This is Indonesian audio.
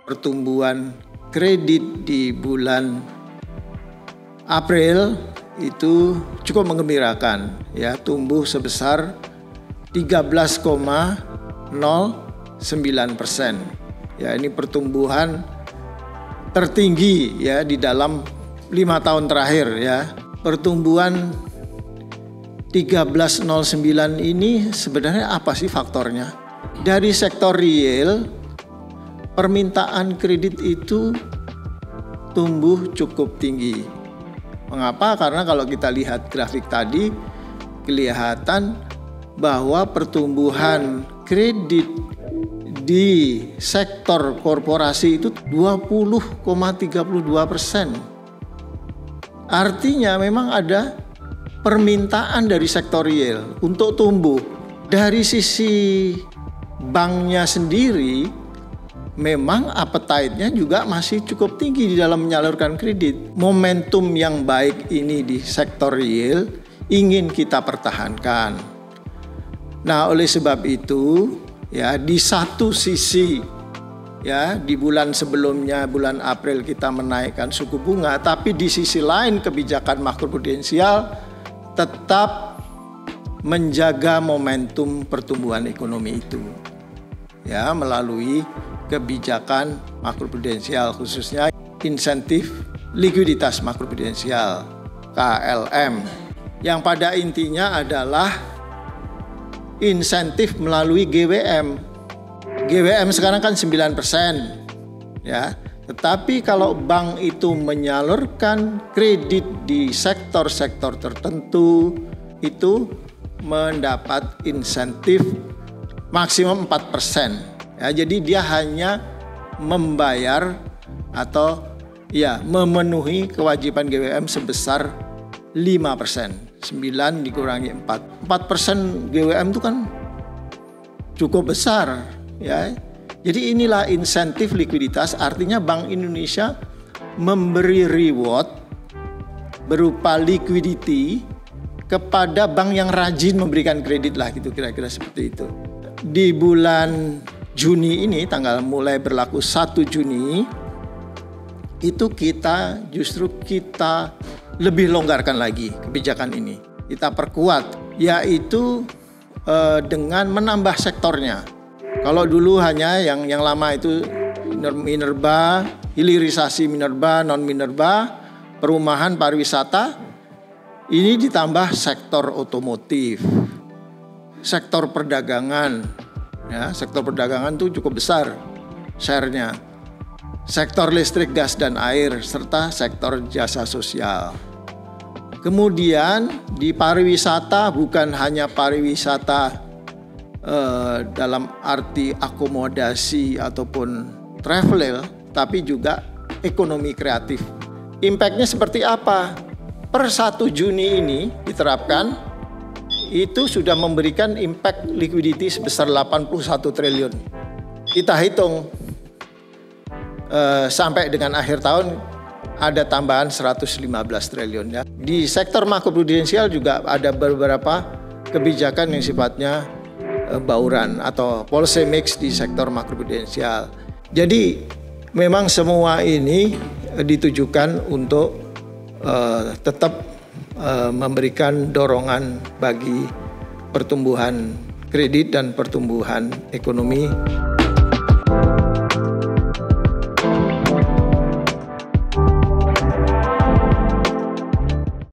pertumbuhan kredit di bulan April itu cukup menggembirakan, ya, tumbuh sebesar 13,09%. Ya, ini pertumbuhan tertinggi ya di dalam 5 tahun terakhir ya. Pertumbuhan 13,09 ini sebenarnya apa sih faktornya? Dari sektor real, permintaan kredit itu tumbuh cukup tinggi. Mengapa? Karena kalau kita lihat grafik tadi, kelihatan bahwa pertumbuhan kredit di sektor korporasi itu 20,32%. Artinya memang ada permintaan dari sektor real untuk tumbuh. Dari sisi banknya sendiri, memang appetite-nya juga masih cukup tinggi di dalam menyalurkan kredit. Momentum yang baik ini di sektor real ingin kita pertahankan. Nah, oleh sebab itu, ya, di satu sisi, ya, di bulan sebelumnya, bulan April kita menaikkan suku bunga, tapi di sisi lain kebijakan makroprudensial tetap menjaga momentum pertumbuhan ekonomi itu, ya, melalui kebijakan makroprudensial, khususnya insentif likuiditas makroprudensial KLM, yang pada intinya adalah insentif melalui GWM. GWM sekarang kan 9%, ya. Tetapi kalau bank itu menyalurkan kredit di sektor-sektor tertentu, itu mendapat insentif maksimum 4%. Ya, jadi dia hanya membayar atau ya memenuhi kewajiban GWM sebesar 5%. 9 dikurangi 4. 4% GWM itu kan cukup besar, ya. Jadi inilah insentif likuiditas, artinya Bank Indonesia memberi reward berupa liquidity kepada bank yang rajin memberikan kredit lah, gitu, kira-kira seperti itu. Di bulan Juni ini, tanggal mulai berlaku 1 Juni, itu kita lebih longgarkan lagi kebijakan ini. Kita perkuat, yaitu dengan menambah sektornya. Kalau dulu hanya yang lama itu minerba, hilirisasi minerba, non-minerba, perumahan, pariwisata, ini ditambah sektor otomotif, sektor perdagangan. Ya, sektor perdagangan itu cukup besar share-nya. Sektor listrik, gas, dan air, serta sektor jasa sosial. Kemudian di pariwisata, bukan hanya pariwisata dalam arti akomodasi ataupun travel, tapi juga ekonomi kreatif. Impact-nya seperti apa? Per 1 Juni ini diterapkan, itu sudah memberikan impact liquidity sebesar 81 triliun. Kita hitung sampai dengan akhir tahun ada tambahan 115 triliun, ya. Di sektor makroprudensial juga ada beberapa kebijakan yang sifatnya bauran atau policy mix di sektor makroprudensial. Jadi memang semua ini ditujukan untuk tetap memberikan dorongan bagi pertumbuhan kredit dan pertumbuhan ekonomi.